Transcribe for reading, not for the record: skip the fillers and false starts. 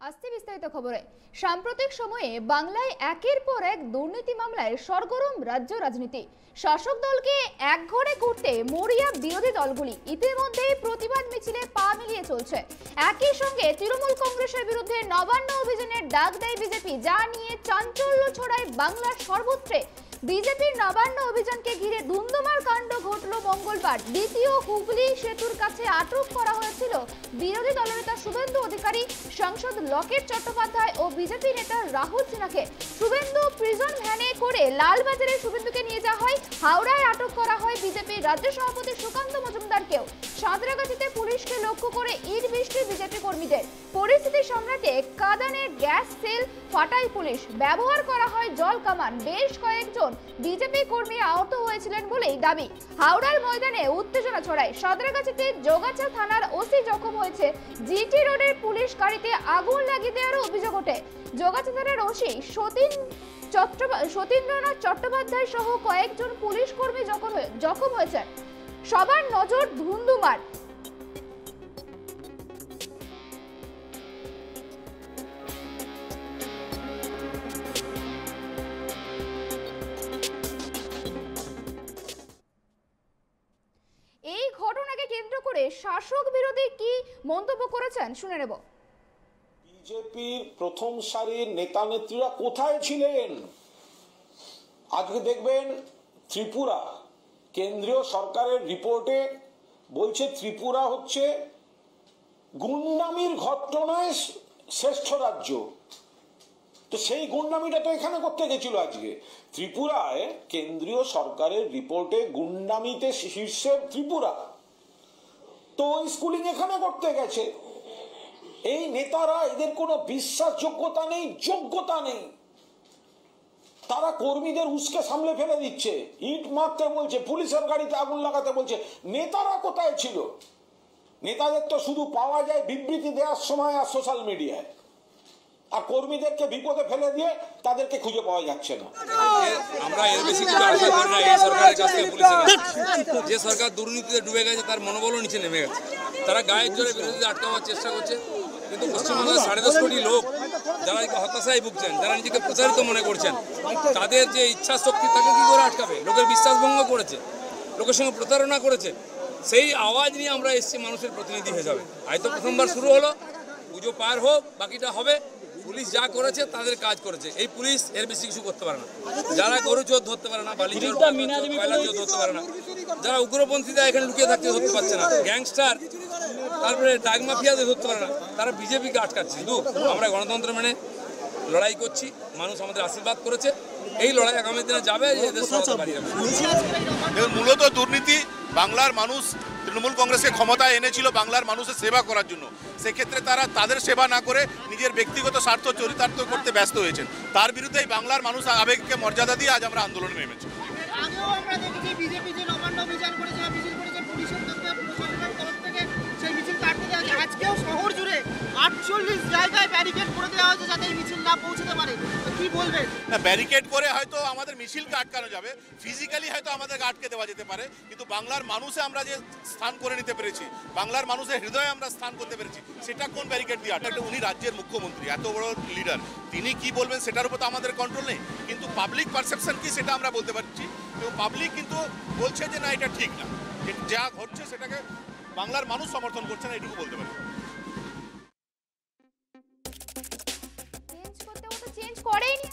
আসছে বিস্তারিত খবরে। সাম্প্রতিক সময়ে বাংলায় একের পর এক দুর্নীতি মামলায় সরগরম রাজ্য রাজনীতি। শাসক দলকে একঘরে করতে মরিয়া বিরোধী দলগুলি ইতিমধ্যে প্রতিবাদ মিছিলে পা মিলিয়ে চলছে। একই সঙ্গে তৃণমূল কংগ্রেসের বিরুদ্ধে নবান্ন অভিযানের ডাক দেয় বিজেপি, যা নিয়ে চাঞ্চল্য ছড়ায় বাংলার সর্বত্রে। বিজেপির নবান্ন অভিযানকে ঘিরে ধুন্ধুমার কাণ্ড ঘটল মঙ্গলবার। দ্বিতীয় হুগলি সেতুর কাছে আটক করা হয়েছিল বিরোধী দলনেতা শুভেন্দু অধিকারী, সাংসদ লকেট চট্টোপাধ্যায় ও বিজেপি নেতা রাহুল সিনহাকে। শুভেন্দু প্রিজন ভ্যানে করে লালবাজারে শুভেন্দুকে নিয়ে যাওয়া হয়। হাওড়ায় আটক করা হয় বিজেপির রাজ্য সভাপতি সুকান্ত মজুমদারকেও। সাঁতরাগাছিতে পুলিশকে লক্ষ্য করে ইট বৃষ্টি বিজেপি কর্মীদের। পরিস্থিতি সামলাতে কাঁদানে গ্যাস সেল ফাটায় পুলিশ, ব্যবহার করা হয় জল কামান। বেশ কয়েকজন বিজেপি কর্মী আহত হয়েছিলেন বলেই দাবি। হাওড়ার ময়দানে উত্তেজনা ছড়ায়। সাঁতরাগাছিতে জোগাছা থানার ওসি জখম হয়েছে। জিটি রোডের পুলিশ গাড়িতে আগুন লাগিয়ে দেওয়ার অভিযোগ ওঠে। জোগাছা থানার ওসি সতীন্দ্রনাথ চট্টোপাধ্যায় সহ কয়েকজন পুলিশ কর্মী জখম হয়েছে। সবার নজর ধুন্ধুমার। এই ঘটনাকে কেন্দ্র করে শাসক বিরোধী কি মন্তব্য করেছেন শুনে নেব। বিজেপির প্রথম সারির নেতা নেত্রীরা কোথায় ছিলেন? আজকে দেখবেন ত্রিপুরা কেন্দ্রীয় সরকারের রিপোর্টে বলছে ত্রিপুরা হচ্ছে গুন্ডামির ঘটনায় শ্রেষ্ঠ রাজ্য। তো সেই গুন্ডামিটা তো এখানে করতে গেছিল। আজকে ত্রিপুরায় কেন্দ্রীয় সরকারের রিপোর্টে গুন্ডামিতে শীর্ষে ত্রিপুরা, তো স্কুলিং এখানে করতে গেছে। এই নেতারা, এদের কোনো বিশ্বাসযোগ্যতা নেই, যোগ্যতা নেই। তারা কর্মীদের উস্কে সামলে ফেলে দিচ্ছে, ইট মারতে বলছে, পুলিশের গাড়িতে আগুন লাগাতে বলছে। নেতারা কোথায় ছিল? নেতাদের তো শুধু পাওয়া যায় বিবৃতি দেওয়ার সময় আর সোশ্যাল মিডিয়ায়, আর কর্মীদেরকে বিপদে ফেলে দিয়ে তাদেরকে খুঁজে পাওয়া যাচ্ছে না। আমরা এর বেশি কিছু আশা করি না এই সরকারের কাছ থেকে, পুলিশের কাছে। যে সরকার দুর্নীতিতে ডুবে গেছে তার মনোবলও নিচে নেমে গেছে। তারা গায়ের জোরে বিরোধীদের আটকাবার চেষ্টা করছে, কিন্তু পশ্চিমবঙ্গের 10.5 কোটি লোক যারা হতাশায় ভুগছেন, যারা নিজেকে প্রচারিত মনে করছেন, তাদের যে ইচ্ছা শক্তি তাকে কি করে আটকাবে? লোকের বিশ্বাস ভঙ্গ করেছে, লোকের সঙ্গে প্রতারণা করেছে। সেই আওয়াজ নিয়ে আমরা এসছি মানুষের প্রতিনিধি হয়ে যাবে। হয়তো প্রথমবার শুরু হলো, পুজো পার হোক, বাকিটা হবে। পুলিশ যা করেছে তাদের কাজ করেছে। এই পুলিশ এর বেশি কিছু করতে পারে না। যারা গরু চোর ধরতে পারে না, বালি চোর, কয়লা চোর ধরতে পারে না, যারা উগ্রপন্থীরা এখানে লুকিয়ে থাকতে ধরতে পারছে না, গ্যাংস্টার, তারপরে ডাক মাফিয়াদের ধরতে পারে না, তারা বিজেপিকে আটকাচ্ছে। শুধু আমরা গণতন্ত্র মেনে লড়াই করছি, মানুষ আমাদের আশীর্বাদ করেছে। এই লড়াই আগামী দিনে যাবে, এদের সহায়তা বাড়িয়ে যাবে। মূলত দুর্নীতি, বাংলার মানুষ তৃণমূল কংগ্রেসকে ক্ষমতায় এনেছিল বাংলার মানুষের সেবা করার জন্য। সেক্ষেত্রে তারা তাদের সেবা না করে নিজের ব্যক্তিগত স্বার্থ চরিতার্থ করতে ব্যস্ত হয়েছেন। তার বিরুদ্ধেই বাংলার মানুষ আবেগকে মর্যাদা দিয়ে আজ আমরা আন্দোলনে নেমেছি। আগেও আমরা দেখেছি বিজেপি যে নবান্ন অভিযান করেছে, মিছিল করেছে, পুলিশের প্রশাসনের তরফ থেকে সেই মিছিল কাটতে দেওয়া হয়েছে। আজকেও শহর জুড়ে 48 জায়গায় ব্যারিকেড করে দেওয়া হয়েছে যাতে এই মিছিল না পৌঁছতে পারে। কি বলবেন? ব্যারিকেড করে হয়তো আমাদের মিছিলকে আটকানো যাবে, ফিজিক্যালি হয়তো আমাদেরকে আটকে দেওয়া যেতে পারে, কিন্তু বাংলার মানুষে আমরা যে স্থান করে নিতে পেরেছি, বাংলার মানুষের হৃদয়ে আমরা স্থান করতে পেরেছি, সেটা কোন ব্যারিকেড দিয়ে আটকাবে? উনি রাজ্যের মুখ্যমন্ত্রী, এত বড় লিডার, তিনি কি বলবেন সেটার উপর তো আমাদের কন্ট্রোল নেই। কিন্তু পাবলিক পারসেপশন কি সেটা আমরা বলতে পারছি। এবং পাবলিক কিন্তু বলছে যে না, এটা ঠিক না, যা ঘটছে সেটাকে বাংলার মানুষ সমর্থন করছে না, এটুকু বলতে পারি। চেঞ্জ করতে ও তো চেঞ্জ করেই নি।